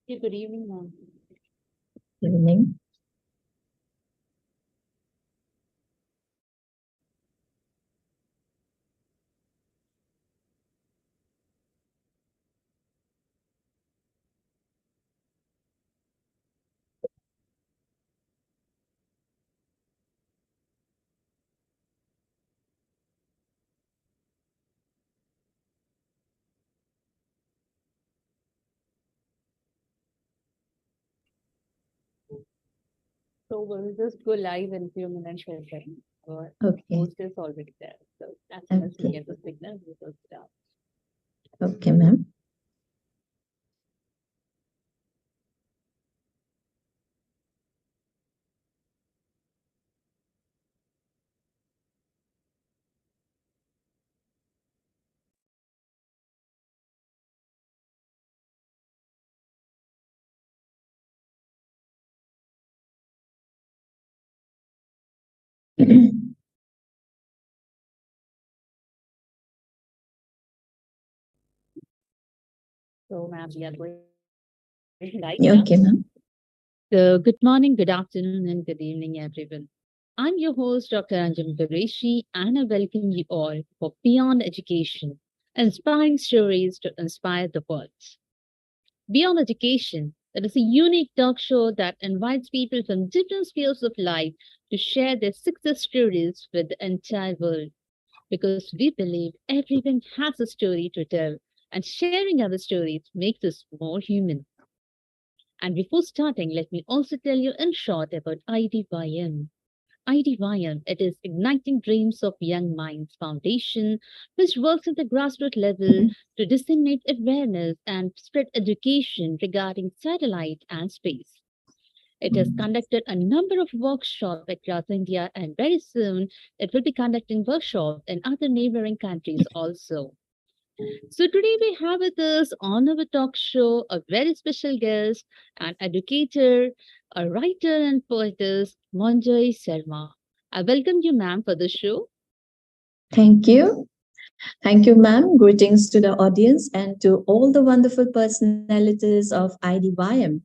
Hey, good evening, ma'am. Evening. So we'll just go live in a few minutes, I think. Our Okay. host is already there. So as soon as we Okay. get the signal, we will start. Okay, ma'am. So, ma'am, we are going live Yeah, now. okay, ma'am. So, good morning, good afternoon, and good evening, everyone. I'm your host, Dr. Anjum Qureshi, and I welcome you all for Beyond Education, inspiring stories to inspire the world. Beyond Education, it is a unique talk show that invites people from different spheres of life to share their success stories with the entire world because we believe everyone has a story to tell, and sharing our stories makes us more human. And before starting, let me also tell you in short about IDYM. IDYM, it is Igniting Dreams of Young Minds Foundation, which works at the grassroots level to disseminate awareness and spread education regarding satellite and space. It has conducted a number of workshops across India, and very soon it will be conducting workshops in other neighboring countries also. So today we have with us on our talk show a very special guest, an educator, a writer and poetess, Manjoy Sharma. I welcome you, ma'am, for the show. Thank you. Thank you, ma'am. Greetings to the audience and to all the wonderful personalities of IDYM.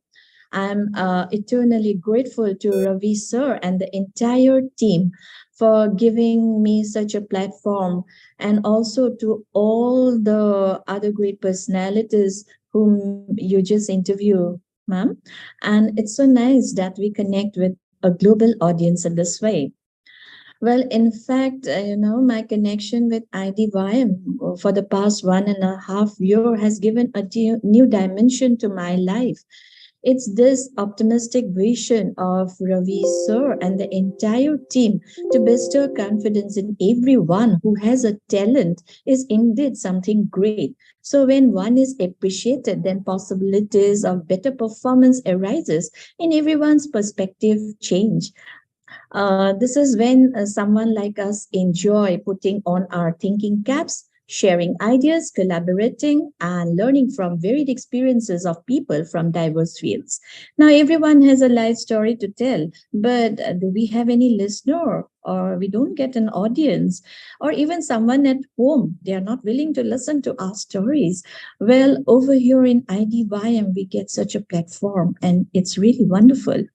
I'm eternally grateful to Ravi sir and the entire team for giving me such a platform, and also to all the other great personalities whom you just interview, ma'am. And it's so nice that we connect with a global audience in this way. Well, in fact, my connection with IDYM for the past 1.5 year has given a new dimension to my life. It's this optimistic vision of Ravi sir and the entire team to bestow confidence in everyone who has a talent is indeed something great. So when one is appreciated, then possibilities of better performance arises and everyone's perspective change. This is when someone like us enjoy putting on our thinking caps, sharing ideas, collaborating, and learning from varied experiences of people from diverse fields. Now, everyone has a life story to tell, but do we have any listener? Or we don't get an audience, or even someone at home. They are not willing to listen to our stories. Well, over here in IDYM, we get such a platform, and it's really wonderful.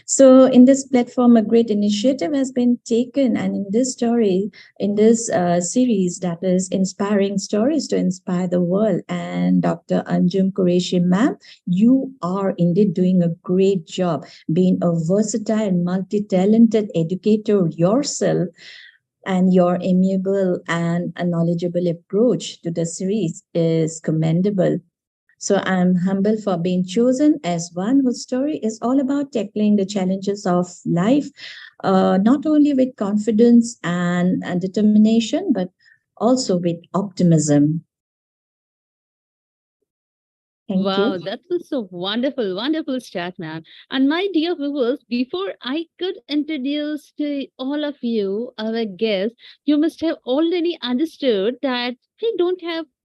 So, in this platform, a great initiative has been taken, and in this story, in this series, that is inspiring stories to inspire the world. And Dr. Anjum Qureshi, ma'am, you are indeed doing a great job being a versatile and multi-talented educator yourself, and your amiable and a knowledgeable approach to the series is commendable. So I'm humble for being chosen as one whose story is all about tackling the challenges of life, not only with confidence and determination, but also with optimism. Thank you. Wow, that was so wonderful, wonderful start, ma'am. And my dear viewers, before I could introduce to all of you our guest, you must have already understood that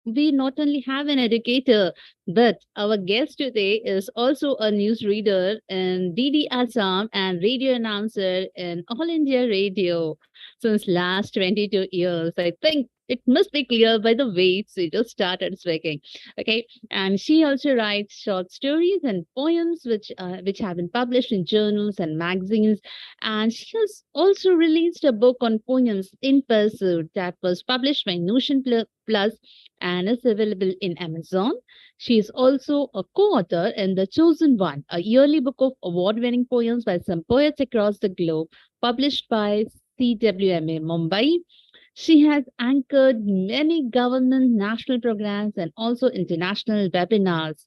we not only have an educator, but our guest today is also a newsreader in DD Assam and radio announcer in All India Radio since last 22 years. I think It must be clear by the way she just started speaking. Okay, and she also writes short stories and poems, which have been published in journals and magazines. And she has also released a book on poems in pursuit that was published by Plus and is available in Amazon. She is also a co-author in The Chosen One, a yearly book of award-winning poems by some poets across the globe, published by CWMA Mumbai. She has anchored many government national programs and also international webinars.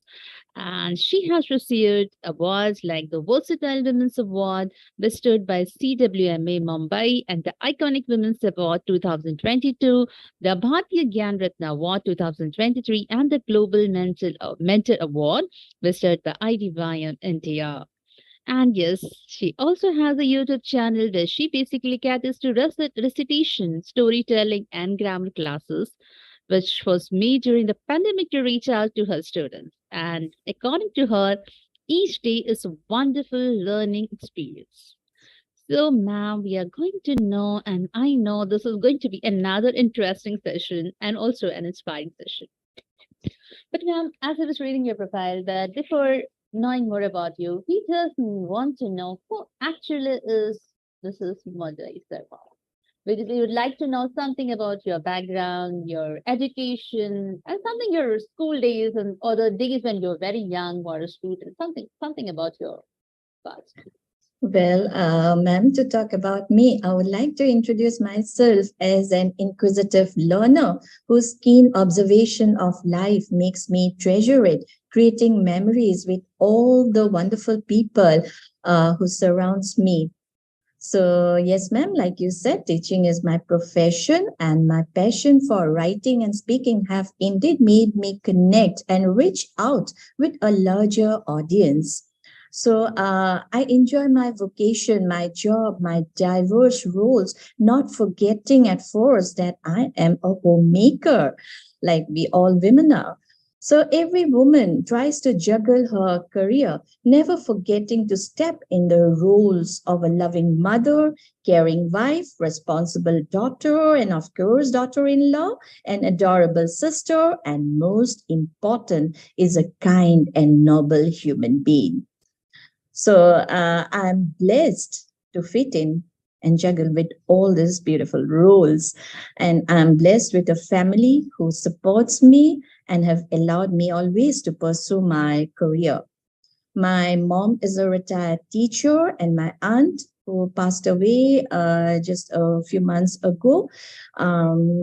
And she has received awards like the Versatile Women's Award bestowed by CWMA Mumbai and the Iconic Women's Award 2022, the Bharatiya Gyan Ratna Award 2023, and the Global Mentor Award bestowed by IDYM India. And yes, she also has a YouTube channel where she basically caters to recitation, storytelling, and grammar classes, which was made during the pandemic to reach out to her students. And according to her, each day is a wonderful learning experience. So, ma'am, we are going to know, and I know this is going to be another interesting session and also an inspiring session. But ma'am, as I was reading your profile, that before knowing more about you, we just want to know who actually is Mrs. Madhuri Sarwar. We would like to know something about your background, your education, and something your school days and or the days when you were very young or a student, something about your past. Well, ma'am, to talk about me, I would like to introduce myself as an inquisitive learner whose keen observation of life makes me treasure it, creating memories with all the wonderful people who surrounds me. So, yes, ma'am, like you said, teaching is my profession, and my passion for writing and speaking have indeed made me connect and reach out with a larger audience. So, I enjoy my vocation, my job, my diverse roles, not forgetting at first that I am a homemaker, like we all women are. So every woman tries to juggle her career, never forgetting to step in the roles of a loving mother, caring wife, responsible daughter, and of course, daughter in law, an adorable sister, and most important is a kind and noble human being. So I'm blessed to fit in and juggle with all these beautiful roles. And I'm blessed with a family who supports me and have allowed me always to pursue my career. My mom is a retired teacher, and my aunt, who passed away just a few months ago,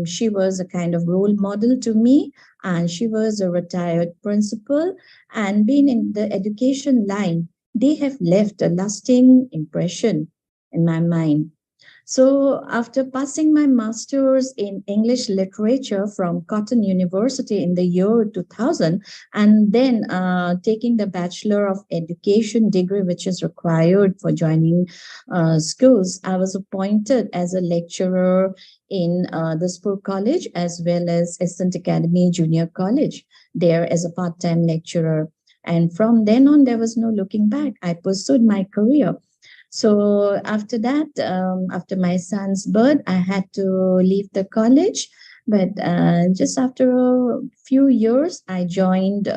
she was a kind of role model to me, and she was a retired principal. And being in the education line, they have left a lasting impression in my mind. So, after passing my master's in English literature from Cotton University in the year 2000, and then taking the Bachelor of Education degree, which is required for joining schools, I was appointed as a lecturer in the Spur College as well as Assistant Academy Junior College, there as a part time lecturer. And from then on, there was no looking back. I pursued my career. So after that, after my son's birth, I had to leave the college. But just after a few years, I joined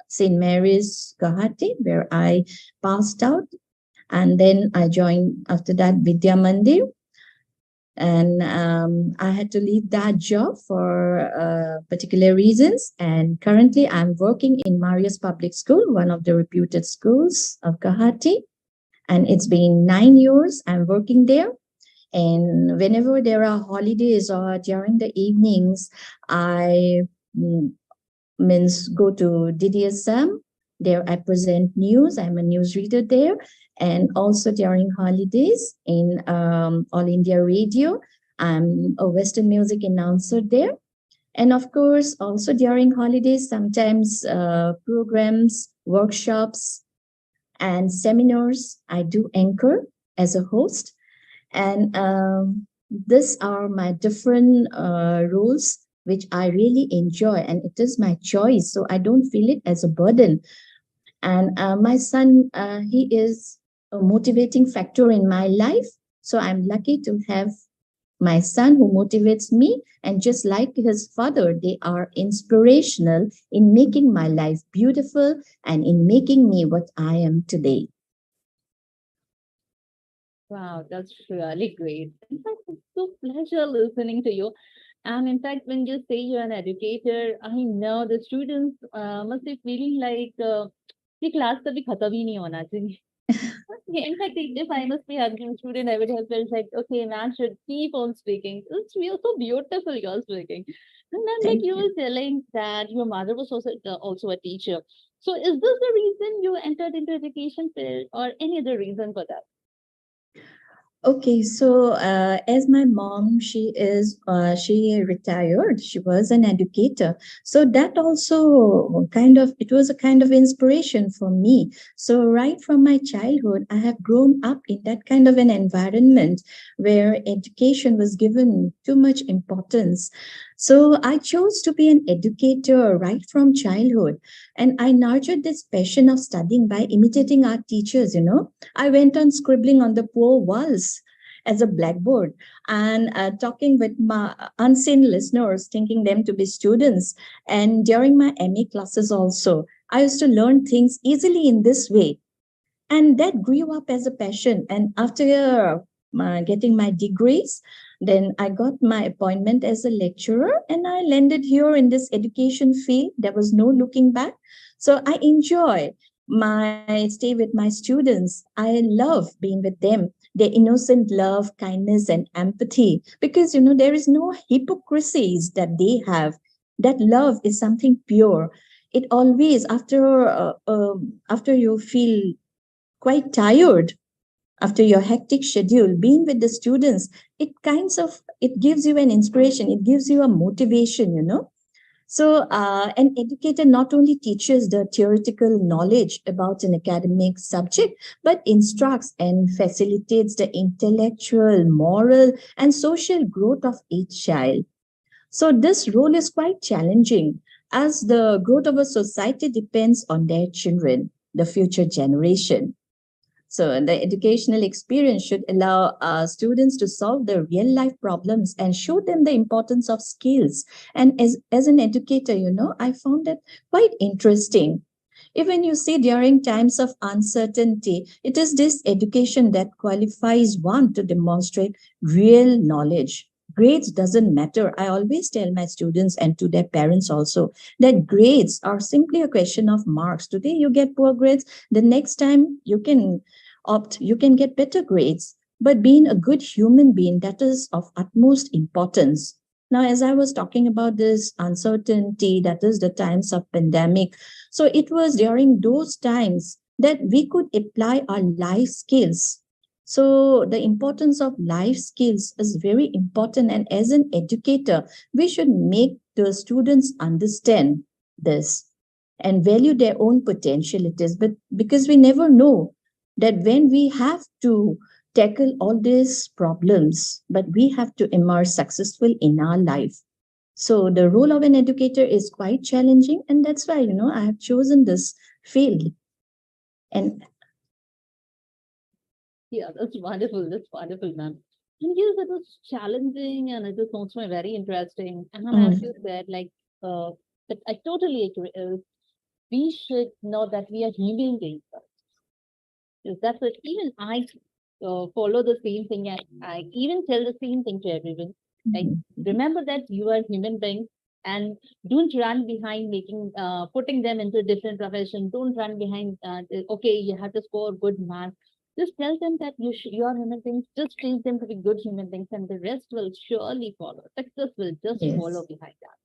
St. Mary's Guwahati, where I passed out. And then I joined after that Vidya Mandir. And I had to leave that job for particular reasons. And currently, I'm working in Marius Public School, one of the reputed schools of Guwahati, and it's been 9 years I'm working there. And whenever there are holidays or during the evenings, I means go to DDSM. There I present news. I'm a newsreader there. And also during holidays in All India Radio, I'm a Western music announcer there. And of course, also during holidays, sometimes programs, workshops, and seminars I do anchor as a host. And these are my different roles, which I really enjoy, and it is my choice. So I don't feel it as a burden. And my son, he is a motivating factor in my life. So I'm lucky to have My son who motivates me, and just like his father, they are inspirational in making my life beautiful and in making me what I am today. Wow, that's really great. In fact, it's so pleasure listening to you. And in fact, when you say you're an educator, I know the students must be feeling like ये class कभी खत्म ही नहीं होना चाहिए. Yeah, in fact, if I must be having a student, I would have felt like, okay, man should keep on speaking. It's so beautiful you're speaking. And then, like Thank you you. were telling that your mother was also a teacher. So, is this the reason you entered into education field, or any other reason for that? Okay, so as my mom, she retired. She was an educator, so that also it was a kind of inspiration for me. So right from my childhood, I have grown up in that kind of an environment where education was given too much importance. So I chose to be an educator right from childhood, and I nurtured this passion of studying by imitating our teachers. I went on scribbling on the poor walls as a blackboard and talking with my unseen listeners, thinking them to be students. And during my MA classes also, I used to learn things easily in this way. And that grew up as a passion. And after getting my degrees, then I got my appointment as a lecturer and I landed here in this education field. There was no looking back. So I enjoy my stay with my students. I love being with them, their innocent love, kindness, and empathy. Because, there is no hypocrisies that they have. That love is something pure. It always, after you feel quite tired after your hectic schedule, being with the students, it gives you an inspiration, it gives you a motivation. So an educator not only teaches the theoretical knowledge about an academic subject, but instructs and facilitates the intellectual, moral, and social growth of each child. So this role is quite challenging as the growth of a society depends on their children, the future generation. So the educational experience should allow students to solve their real life problems and show them the importance of skills. And as an educator, I found it quite interesting. Even you see, during times of uncertainty, it is this education that qualifies one to demonstrate real knowledge. Grades doesn't matter. I always tell my students and to their parents also that grades are simply a question of marks. Today you get poor grades, the next time you can get better grades. But being a good human being, that is of utmost importance. Now, as I was talking about this uncertainty, that is the times of pandemic, so it was during those times that we could apply our life skills. So the importance of life skills is very important. And as an educator, we should make the students understand this and value their own potentialities. But because we never know that when we have to tackle all these problems, but we have to emerge successful in our life. So the role of an educator is quite challenging, and that's why I have chosen this field. And Yeah, that's wonderful. That's wonderful, ma'am. And yes, it was challenging and it was also very interesting. And as you mm, said, like, but I totally agree. We should know that we are human beings. Yes, that's it. Even I follow the same thing. And I even tell the same thing to everyone. Like, mhm, remember that you are human beings and don't run behind putting them into different profession. Don't run behind, okay, you have to score good marks. Just tell them that you are human beings. Just teach them to be good human beings and the rest will surely follow. Success will just follow yes, behind that.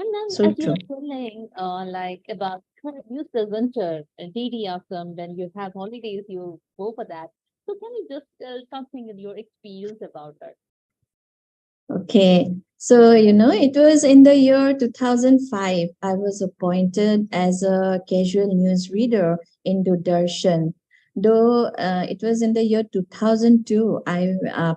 And then, so as you true. were telling, like about you still winter, DD awesome, when you have holidays, you go for that. So, can you just tell something with your experience about it? Okay. So, it was in the year 2005. I was appointed as a casual news reader in Doordarshan. Though it was in the year 2002, I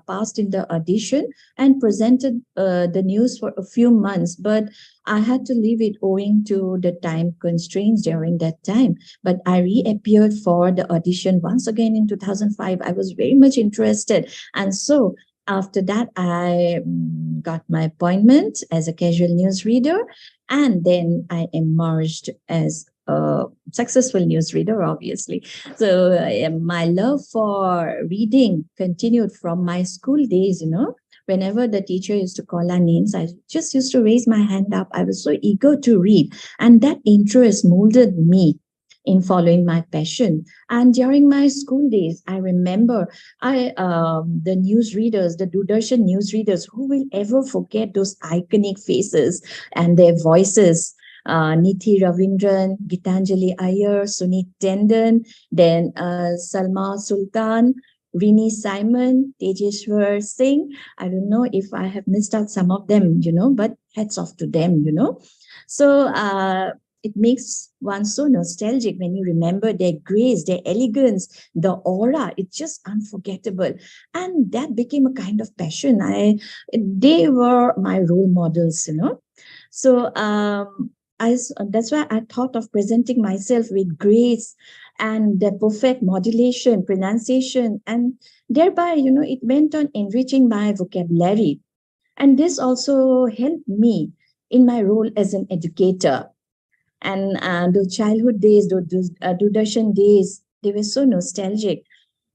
passed in the audition and presented the news for a few months, but I had to leave it owing to the time constraints during that time. But I reappeared for the audition once again in 2005. I was very much interested. And so After that, I got my appointment as a casual news reader, and then I emerged as a successful news reader, obviously. So my love for reading continued from my school days, Whenever the teacher used to call our names, I just used to raise my hand up. I was so eager to read, and that interest molded me in following my passion. And during my school days, I remember the newsreaders, the Doordarshan newsreaders, who will ever forget those iconic faces and their voices? Nithi Ravindran, Gitanjali Iyer, Sunit Tendon, then Salma Sultan, Rini Simon, Tejeshwar Singh. I don't know if I have missed out some of them, but hats off to them. So it makes one so nostalgic when you remember their grace, their elegance, the aura. It's just unforgettable. And that became a kind of passion. They were my role models. So that's why I thought of presenting myself with grace and the perfect modulation, pronunciation, and thereby, it went on enriching my vocabulary. And this also helped me in my role as an educator. And those childhood days, those Doordarshan days, they were so nostalgic.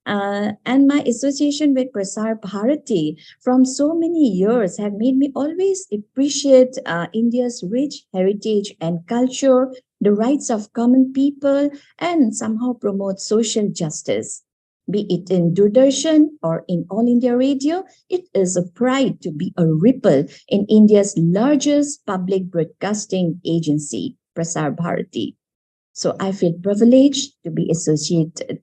And my association with Prasar Bharati from so many years have made me always appreciate India's rich heritage and culture, the rights of common people, and somehow promote social justice. Be it in Doordarshan or in All India Radio, it is a pride to be a ripple in India's largest public broadcasting agency, Prasar Bharati. So I feel privileged to be associated.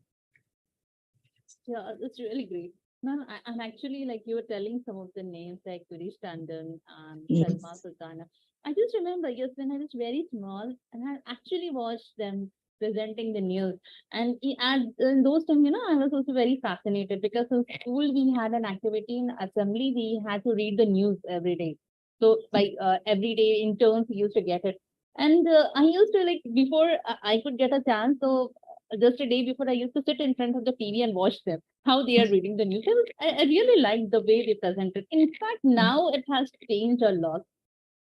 Yeah, that's really great. Ma'am, and actually, like you were telling some of the names like Girish Tandon and Salma Yes. Sultana. I just remember, yes, when I was very small, and I actually watched them presenting the news. And in those times, I was also very fascinated because in school we had an activity in assembly. We had to read the news every day. So by every day in turns, we used to get it. And I used to like before I could get a chance. So just a day before, I used to sit in front of the TV and watch them how they are reading the news. I really liked the way they presented. In fact, now it has changed a lot.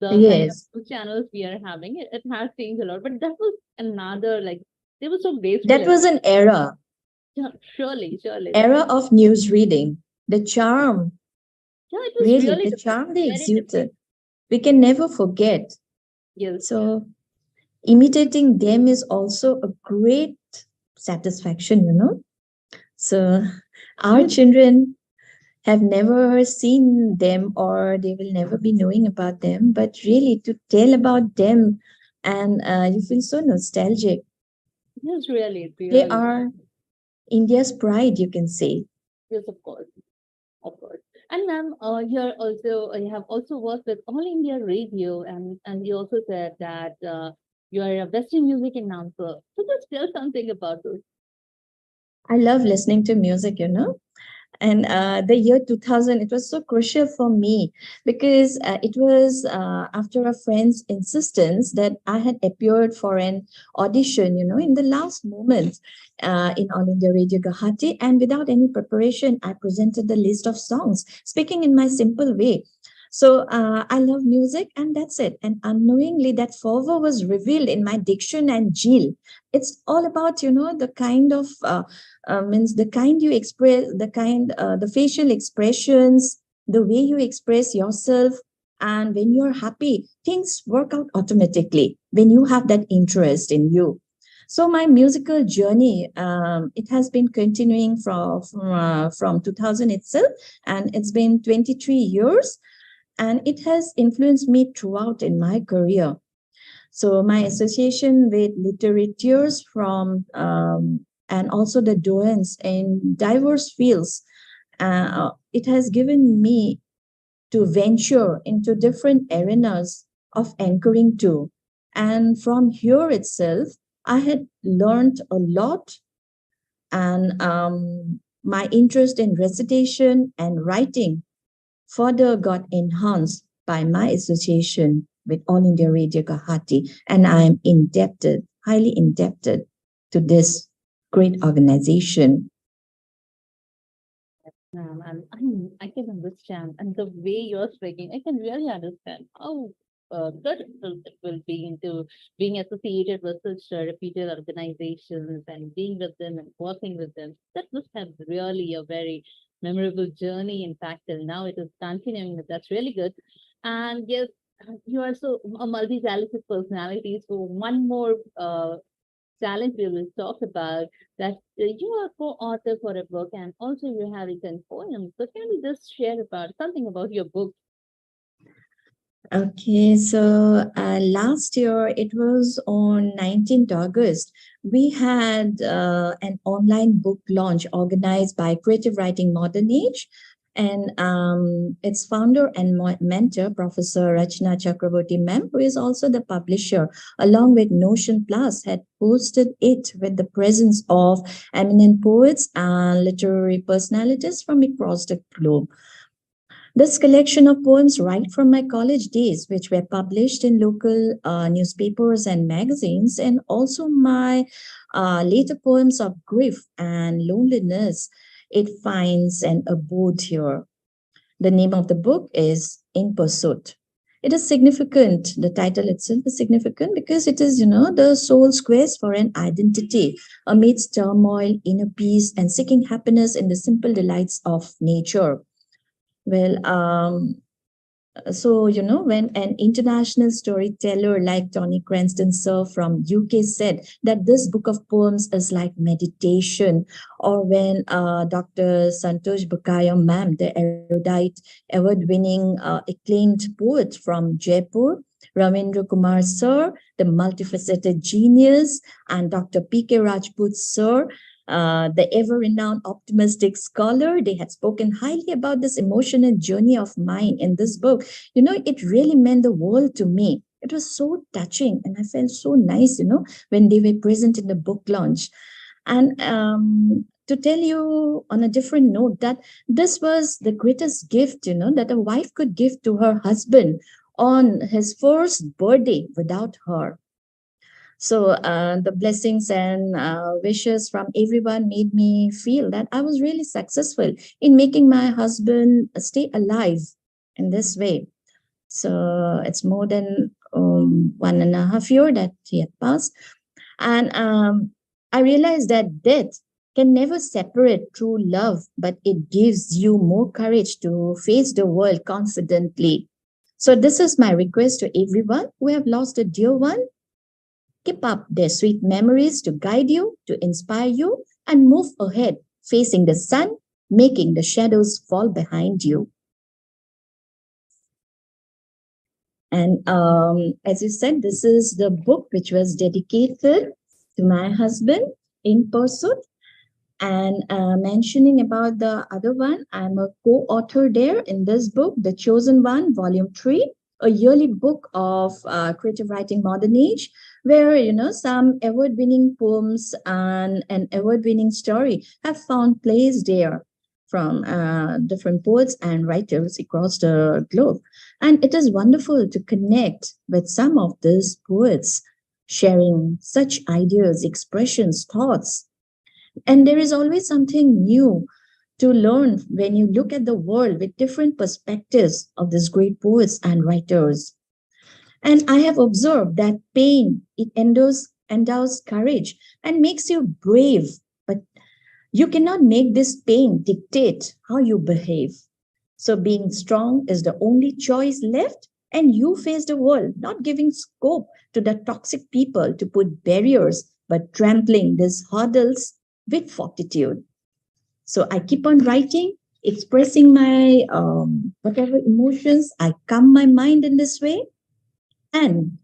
The kind of Yes. news channels we are having, it has changed a lot. But that was another like they were so graceful That as was well. an era, Yeah, surely, surely. era of news reading. The charm, Yeah, it was really, really the different, charm they very different. exuded, we can never forget. Yes, So, imitating them is also a great satisfaction. So, our yes, children have never seen them or they will never be knowing about them, but really to tell about them and you feel so nostalgic. yes, really, They really. are India's pride, you can say. Yes, of course. Of course. And ma'am, you're also you have also worked with All India Radio, and you also said that you're a Western music announcer. So just tell something about this. I love listening to music. And the year 2000, it was so crucial for me because it was after a friend's insistence that I had appeared for an audition, in the last moment in All India Radio Guwahati. And without any preparation, I presented the list of songs, speaking in my simple way. So I love music, and that's it. And unknowingly, that fervor was revealed in my diction and Jill. It's all about, the kind of means the kind you express, the facial expressions, the way you express yourself. And when you're happy, things work out automatically when you have that interest in you. So my musical journey, it has been continuing from 2000 itself, and it's been 23 years, and it has influenced me throughout in my career. So my association with literatures from and also the doyens in diverse fields, it has given me to venture into different arenas of anchoring too. And from here itself, I had learned a lot, and my interest in recitation and writing further got enhanced by my association with All India Radio Guwahati, and I am indebted, highly indebted to this great organization. And I can understand. And the way you're speaking, I can really understand how good it will be into being associated with such reputed organizations and being with them and working with them. That must have really a very memorable journey. In fact, till now it is continuing. That's really good. And yes, you are so a multi-talented personality. So one more challenge we will talk about that you are co-author for a book and also you have written poems. So can you just share about something about your book? Okay, so last year it was on 19th August. We had an online book launch organized by Creative Writing Modern Age. And its founder and mentor, Professor Rachna Chakraborty Ma'am, who is also the publisher, along with Notion Plus, had hosted it with the presence of eminent poets and literary personalities from across the globe. This collection of poems right from my college days, which were published in local newspapers and magazines, and also my later poems of grief and loneliness, it finds an abode here. The name of the book is In Pursuit. It is significant. The title itself is significant because it is, the soul's quest for an identity amidst turmoil, inner peace, and seeking happiness in the simple delights of nature. Well, when an international storyteller like Tony Cranston Sir from UK said that this book of poems is like meditation, or when Dr. Santosh Bukaya Ma'am, the erudite, award-winning, acclaimed poet from Jaipur, Ravindra Kumar Sir, the multifaceted genius, and Dr. P.K. Rajput Sir, the ever renowned optimistic scholar, they had spoken highly about this emotional journey of mine in this book. It really meant the world to me. It was so touching, and I felt so nice, when they were present in the book launch. And to tell you on a different note, that this was the greatest gift, that a wife could give to her husband on his first birthday without her. So the blessings and wishes from everyone made me feel that I was really successful in making my husband stay alive in this way. So it's more than 1.5 years that he had passed. And I realized that death can never separate true love, but it gives you more courage to face the world confidently. So this is my request to everyone who have lost a dear one. Keep up their sweet memories to guide you, to inspire you, and move ahead, facing the sun, making the shadows fall behind you. And as you said, this is the book which was dedicated to my husband in pursuit. And mentioning about the other one, I'm a co author there in this book, The Chosen One, Volume 3, a yearly book of creative writing modern age, where, some award winning poems and an award winning story have found place there from different poets and writers across the globe. And it is wonderful to connect with some of these poets, sharing such ideas, expressions, thoughts, and there is always something new to learn when you look at the world with different perspectives of these great poets and writers. And I have observed that pain, it endows courage and makes you brave. But you cannot make this pain dictate how you behave. So being strong is the only choice left, and you face the world, not giving scope to the toxic people to put barriers, but trampling these hurdles with fortitude. So I keep on writing, expressing my whatever emotions. I calm my mind in this way, and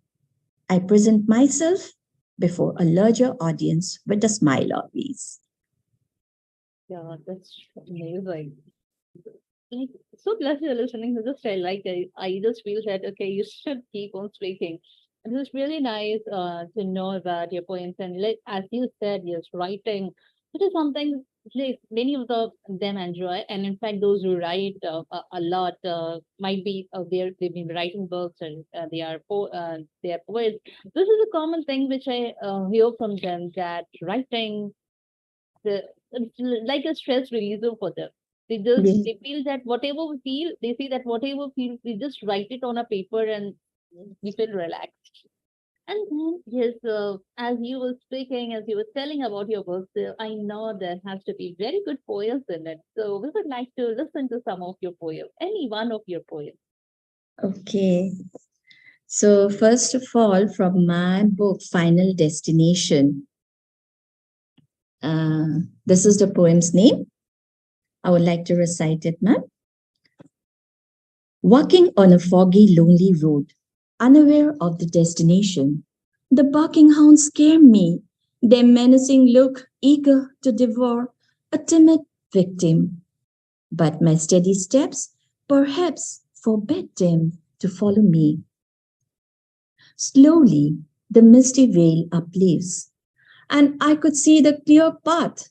I present myself before a larger audience with a smile always. Yeah, that's amazing. Like so glad you're listening to this. I just feel that okay, you should keep on speaking. And it's really nice to know about your points. And like as you said, yes, writing, it is something like many of them enjoy. And in fact, those who write a lot might be they've been writing books and they are poets. This is a common thing which I hear from them that writing the it's like a stress reliever for them. Yes. They feel that whatever we feel, they say that whatever we feel, we just write it on a paper and we feel relaxed. And then, yes, as you were speaking, as you were telling about your books, I know there has to be very good poems in it. So we would like to listen to some of your poems, any one of your poems. Okay. So, first of all, from my book, Final Destination, this is the poem's name. I would like to recite it, ma'am. Walking on a foggy, lonely road, unaware of the destination, the barking hounds scare me, their menacing look eager to devour a timid victim. But my steady steps perhaps forbid them to follow me. Slowly, the misty veil uplifts, and I could see the clear path.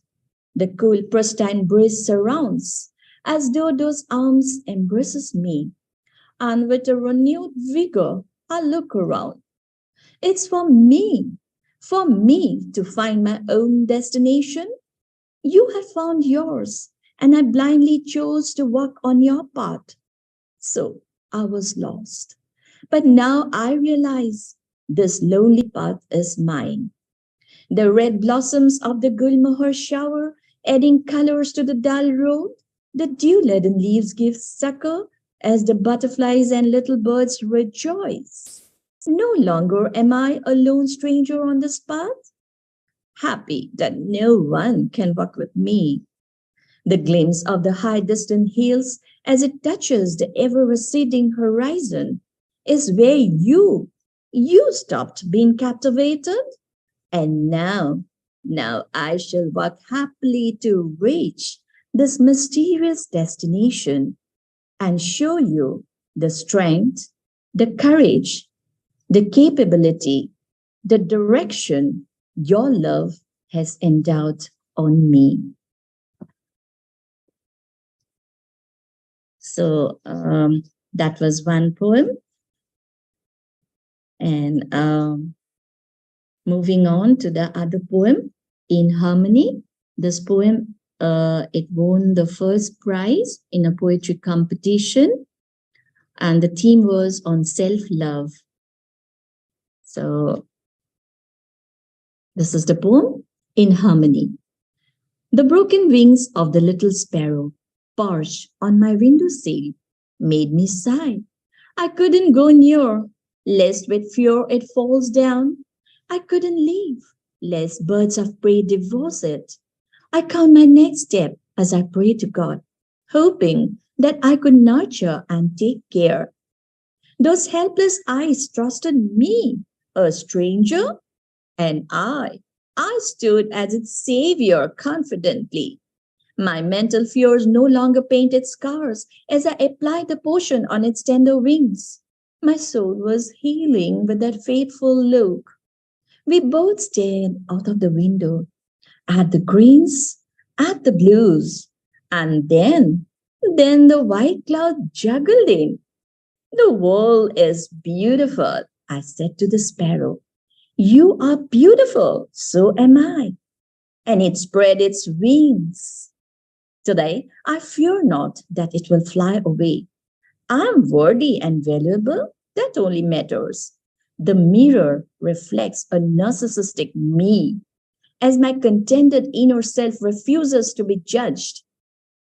The cool, pristine breeze surrounds, as though those arms embraces me. And with a renewed vigor, I look around. It's for me to find my own destination. You have found yours, and I blindly chose to walk on your path. So I was lost. But now I realize this lonely path is mine. The red blossoms of the Gulmohar shower, adding colors to the dull road. The dew-laden leaves give succor as the butterflies and little birds rejoice. No longer am I a lone stranger on this path, happy that no one can walk with me. The glimpse of the high distant hills as it touches the ever receding horizon is where you stopped being captivated. And now I shall walk happily to reach this mysterious destination and show you the strength, the courage, the capability, the direction your love has endowed on me. So that was one poem. And moving on to the other poem, In Harmony. This poem, it won the first prize in a poetry competition, and the theme was on self-love. So this is the poem, In Harmony. The broken wings of the little sparrow, perched on my window sill, made me sigh. I couldn't go near, lest with fear it falls down. I couldn't leave, lest birds of prey devour it. I count my next step as I pray to God, hoping that I could nurture and take care. Those helpless eyes trusted me, a stranger, and I stood as its savior confidently. My mental fears no longer painted scars as I applied the potion on its tender wings. My soul was healing with that faithful look. We both stared out of the window at the greens, at the blues, and then the white cloud juggled in. The world is beautiful, I said to the sparrow. You are beautiful, so am I. And it spread its wings. Today, I fear not that it will fly away. I am worthy and valuable, that only matters. The mirror reflects a narcissistic me, as my contented inner self refuses to be judged.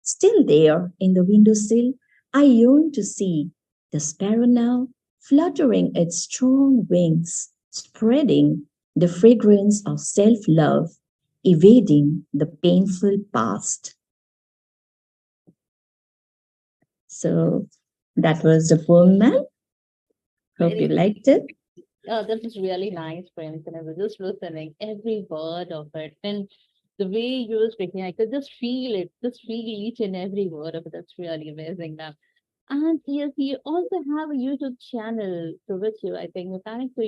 Still there in the windowsill, I yearn to see the sparrow now fluttering its strong wings, spreading the fragrance of self love, evading the painful past. So that was the poem, ma'am. Hope you Very, liked it. that was really nice, Prince. And I was just listening every word of it. And the way you were speaking, I could just feel it, just feel each and every word of it. That's really amazing, ma'am. And yes, you also have a YouTube channel to which you, I think, you're planning to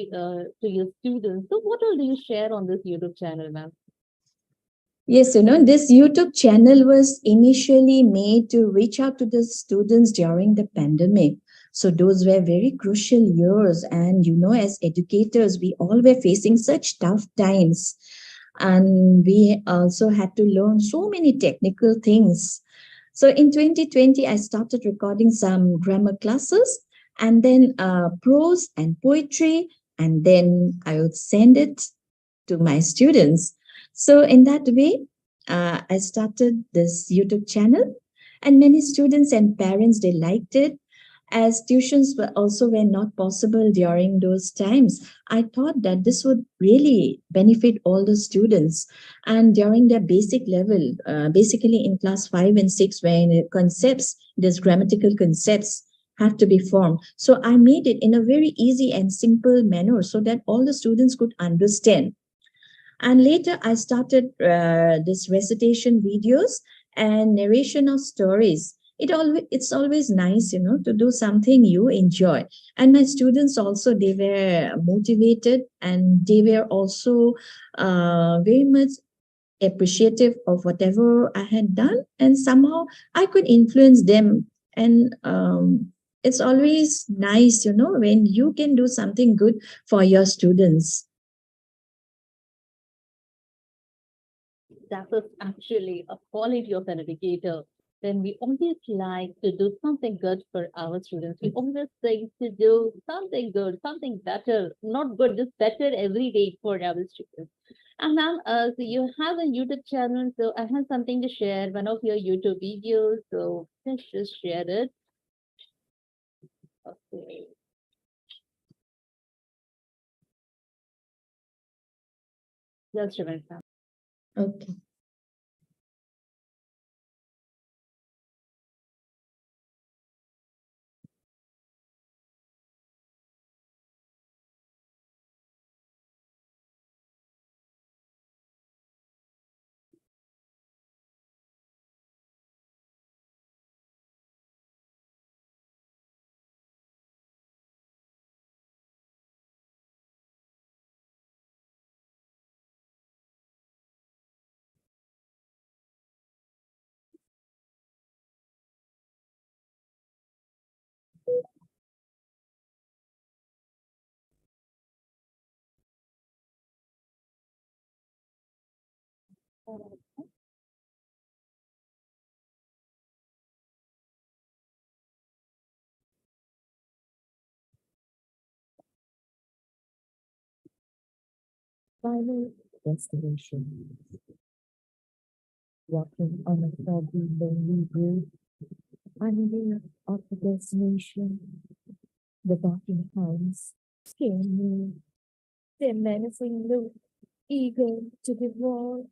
your students. So, what all do you share on this YouTube channel, ma'am? Yes, this YouTube channel was initially made to reach out to the students during the pandemic. So those were very crucial years. And, as educators, we all were facing such tough times. And we also had to learn so many technical things. So in 2020, I started recording some grammar classes and then prose and poetry, and then I would send it to my students. So in that way, I started this YouTube channel, and many students and parents they liked it. As tuitions were not possible during those times, I thought that this would really benefit all the students. And during their basic level, basically in class 5 and 6, when the concepts, these grammatical concepts have to be formed. So I made it in a very easy and simple manner so that all the students could understand. And later, I started this recitation videos and narration of stories. It's always nice, to do something you enjoy. And my students also they were motivated and they were also very much appreciative of whatever I had done, and somehow I could influence them. And it's always nice, when you can do something good for your students. That is actually a quality of an educator. Then we always like to do something good for our students. We always think to do something good, something better, not good, just better every day for our students. And now, so you have a YouTube channel, so I have something to share, one of your YouTube videos. So let's just share it. Okay. Just a minute. Okay. Final destination. Walking on a foggy, lonely road, unaware of the destination. The barking hounds scare me. Their menacing look, eager to devour.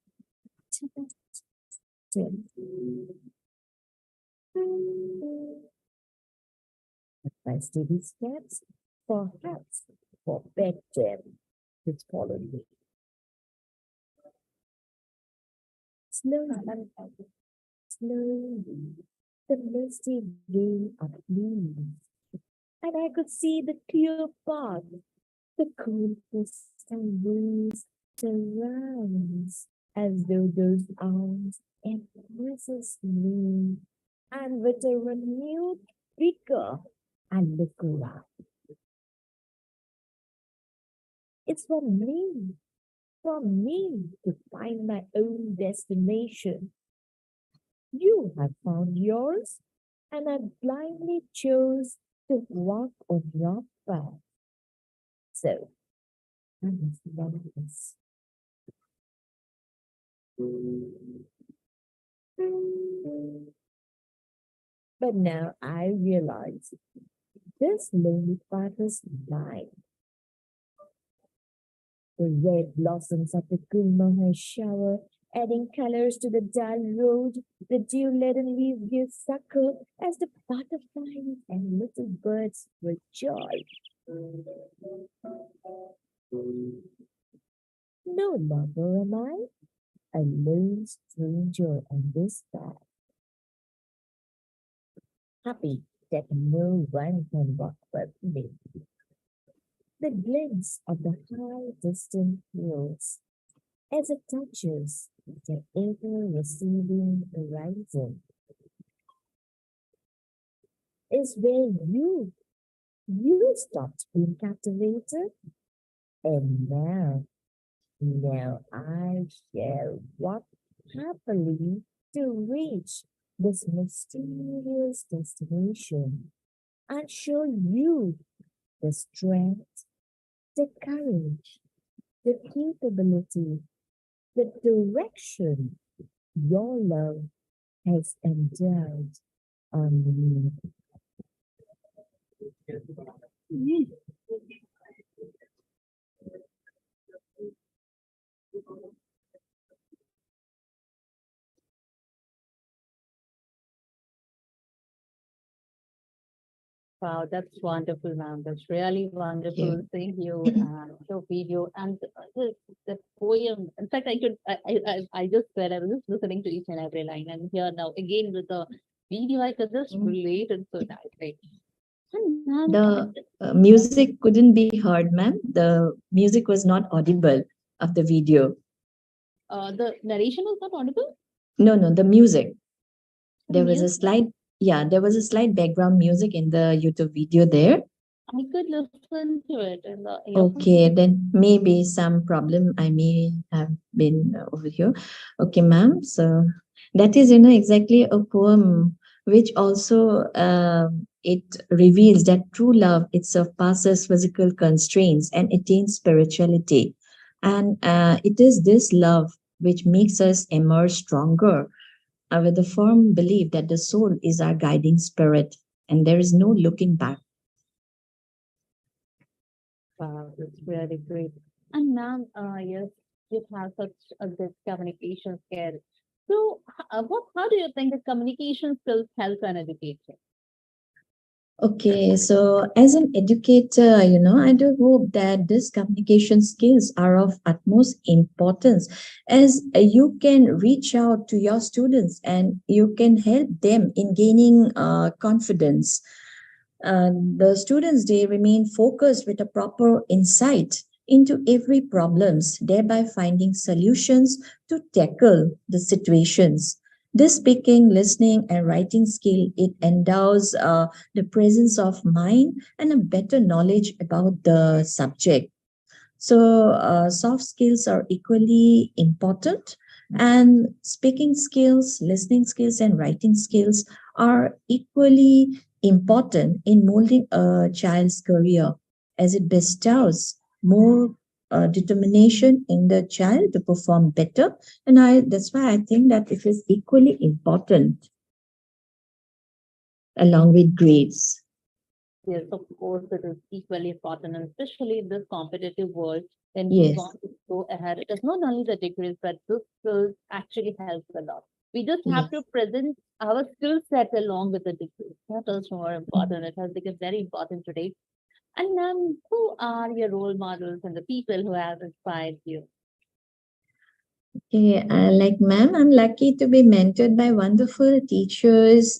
My steady steps, perhaps forbade them to follow me. Slowly, slowly, the misty veil of leaves, and I could see the clear path. The cool crystal breeze surrounds as though those arms embraces me, and with a renewed vigor, I look around. It's for me to find my own destination. You have found yours, and I blindly chose to walk on your path. So, I must love this. But now I realize this lonely path is mine. The red blossoms of the Gulmohar shower, adding colors to the dull road. The dew-laden leaves give succor as the butterflies and little birds rejoice. No longer am I a lone stranger on this path, happy that no one can walk with me. The glimpse of the high distant hills as it touches the ever-receding horizon is where you stopped being captivated, and now I shall walk happily to reach this mysterious destination and show you the strength, the courage, the capability, the direction your love has endowed on me. Wow, that's wonderful, ma'am. That's really Thank wonderful you. seeing you your video and the poem. In fact, I just said I was just listening to each and every line, and here now again with the video, I could just Mm. relate it so nicely. And ma'am, The music couldn't be heard, ma'am. The music was not audible of the video. the narration was not audible. No, no, the music. The There was a music slight, yeah, there was a slight background music in the YouTube video there. I could listen to it in the earphone. Okay, then maybe some problem I may have been over here. Okay, ma'am. So that is, exactly a poem which also it reveals that true love itself passes physical constraints and attains spirituality. And it is this love which makes us emerge stronger with the firm belief that the soul is our guiding spirit and there is no looking back. Wow, that's really great. And ma'am, yes, you have such a good communication skill. So, how do you think that communication skills help an educator? Okay, so as an educator, I do hope that these communication skills are of utmost importance as you can reach out to your students and you can help them in gaining confidence. The students, they remain focused with a proper insight into every problems, thereby finding solutions to tackle the situations. This speaking, listening, and writing skill, it endows the presence of mind and a better knowledge about the subject. So, soft skills are equally important, and speaking skills, listening skills, and writing skills are equally important in molding a child's career as it bestows more determination in the child to perform better. And that's why I think that it is equally important along with grades. Yes, of course, it is equally important, and especially in this competitive world, when we Yes, want to go ahead, it is not only the degrees, but this skills actually helps a lot. We just have to yes. present our skill set along with the degrees. That is more Mm. important. It has become very important today. And who are your role models and the people who have inspired you? Okay, like ma'am, I'm lucky to be mentored by wonderful teachers,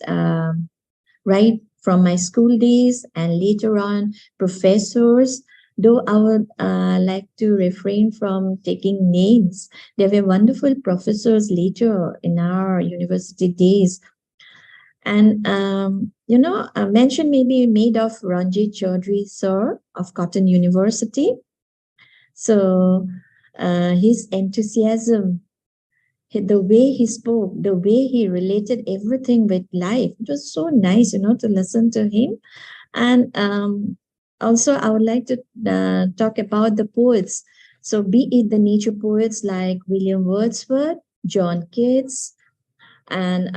right from my school days and later on professors. Though I would like to refrain from taking names, there were wonderful professors later in our university days. And, I mentioned maybe made of Ranjit Chaudhary, sir, of Cotton University. So his enthusiasm, the way he spoke, the way he related everything with life. It was so nice, to listen to him. And also, I would like to talk about the poets. So, be it the nature poets like William Wordsworth, John Keats, and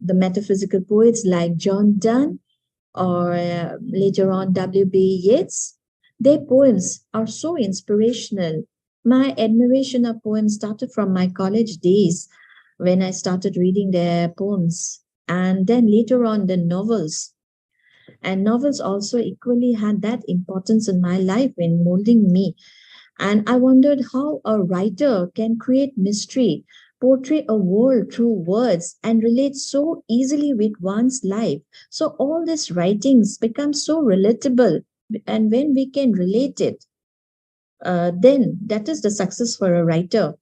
the metaphysical poets like John Donne, or later on W.B. Yeats, their poems are so inspirational. My admiration of poems started from my college days when I started reading their poems, and then later on the novels. And novels also equally had that importance in my life in molding me. And I wondered how a writer can create mystery, portray a world through words, and relate so easily with one's life. So all these writings become so relatable. And when we can relate it, then that is the success for a writer.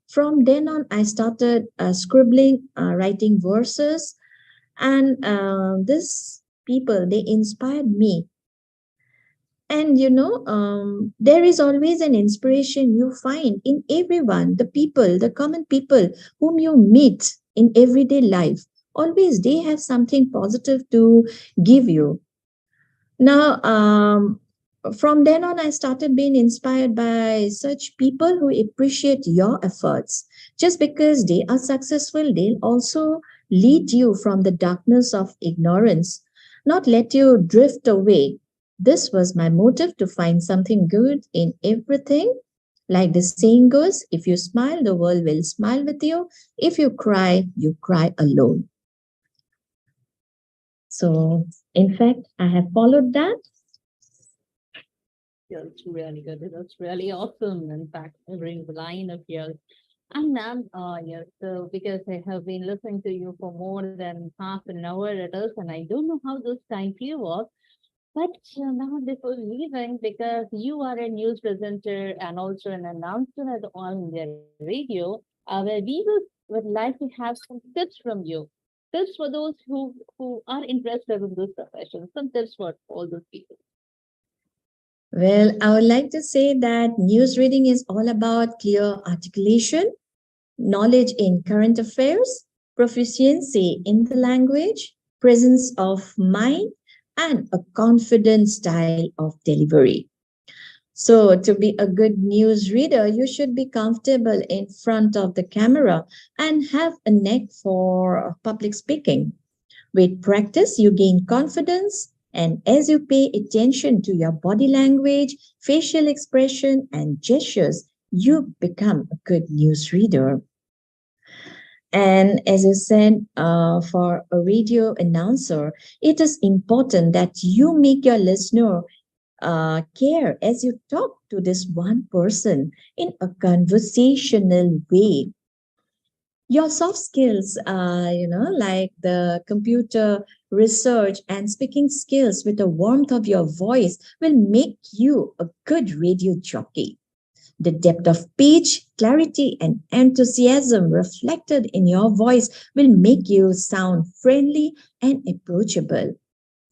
From then on, I started scribbling, writing verses, and these people, they inspired me. And there is always an inspiration you find in everyone, the people, the common people whom you meet in everyday life. Always they have something positive to give you. Now, from then on, I started being inspired by such people who appreciate your efforts. Just because they are successful, they'll also lead you from the darkness of ignorance, not let you drift away. This was my motive to find something good in everything. Like the saying goes, if you smile, the world will smile with you. If you cry alone. So, in fact, I have followed that. Yeah, it's really good. It's really awesome. In fact, every line of yours. And ma'am, yes, so because I have been listening to you for more than half an hour it is, and I don't know how this time flew off. But now before leaving, because you are a news presenter and also an announcer on the radio, where we would like to have some tips from you. Tips for those who are interested in this profession. Some tips for all those people. Well, I would like to say that news reading is all about clear articulation, knowledge in current affairs, proficiency in the language, presence of mind, and a confident style of delivery. So, to be a good news reader, you should be comfortable in front of the camera and have a knack for public speaking. With practice, you gain confidence, and as you pay attention to your body language, facial expression, and gestures, you become a good news reader. And as you said, for a radio announcer, it is important that you make your listener care as you talk to this one person in a conversational way. Your soft skills, like the computer research and speaking skills with the warmth of your voice will make you a good radio jockey. The depth of pitch, clarity, and enthusiasm reflected in your voice will make you sound friendly and approachable.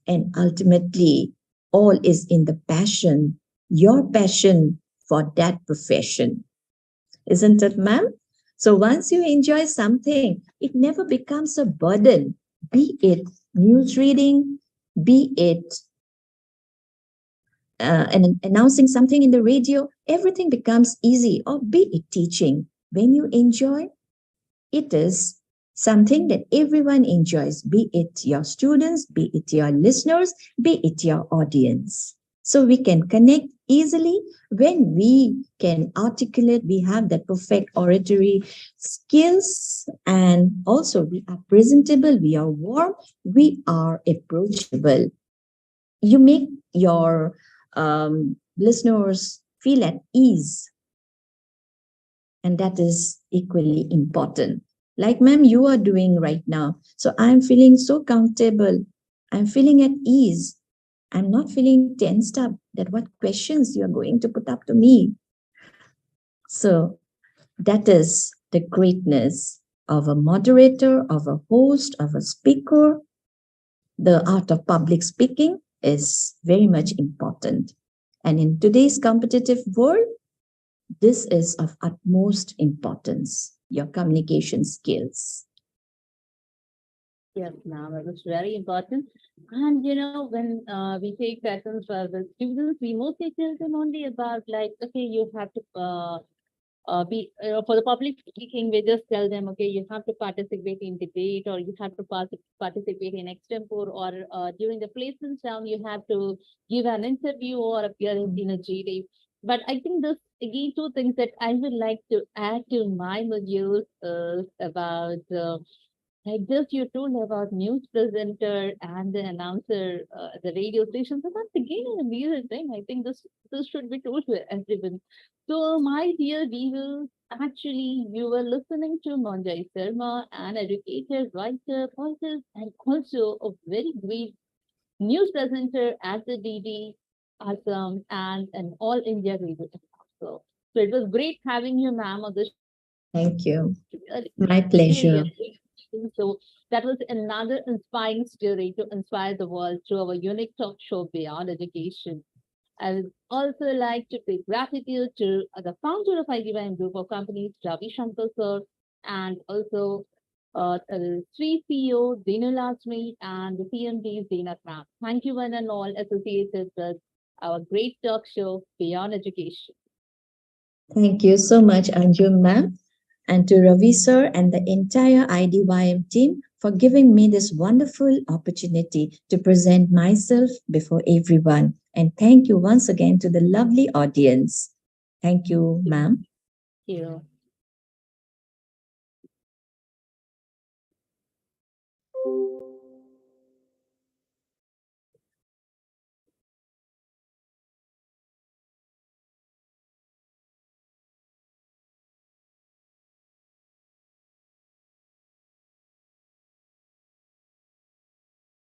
And ultimately, all is in the passion, your passion for that profession. Isn't it, ma'am? So once you enjoy something, it never becomes a burden, be it news reading, be it and announcing something in the radio, everything becomes easy, or be it teaching. When you enjoy, it is something that everyone enjoys, be it your students, be it your listeners, be it your audience. So we can connect easily when we can articulate, we have that perfect oratory skills, and also we are presentable, we are warm, we are approachable. You make your listeners feel at ease, and that is equally important. Like, ma'am, you are doing right now. So I'm feeling so comfortable. I'm feeling at ease. I'm not feeling tensed up that what questions you are going to put up to me. So that is the greatness of a moderator, of a host, of a speaker. The art of public speaking is very much important. And in today's competitive world, this is of utmost importance, your communication skills. Yes, ma'am, it was very important. And when we take lessons for the students, we mostly tell them only about like, okay, you have to be for the public speaking. We just tell them, okay, you have to participate in debate, or you have to participate in extempore, or during the placement round, you have to give an interview or appear in a GD. But I think this again two things that I would like to add to my modules is about. Like this, you told about news presenter and the announcer, the radio station. So that's again an amazing thing. I think this should be told to everyone. So, my dear viewers, actually, you were listening to Manjay Sharma, an educator, writer, poet, and also a very great news presenter at the DD, Assam, and an All India radio announcer. So, it was great having you, ma'am, on the show. Thank you. Really, My really pleasure. appreciate. So that was another inspiring story to inspire the world through our unique talk show Beyond Education. I would also like to pay gratitude to the founder of IDY Group of Companies, Ravi Shankar sir, and also Sri CEO Dinu Lasmi and the CMD Zeenat Ma'am. Thank you one and all associated with our great talk show Beyond Education. Thank you so much, Anjum ma'am, and to Ravi sir and the entire IDYM team for giving me this wonderful opportunity to present myself before everyone. And thank you once again to the lovely audience. Thank you, ma'am. Thank you.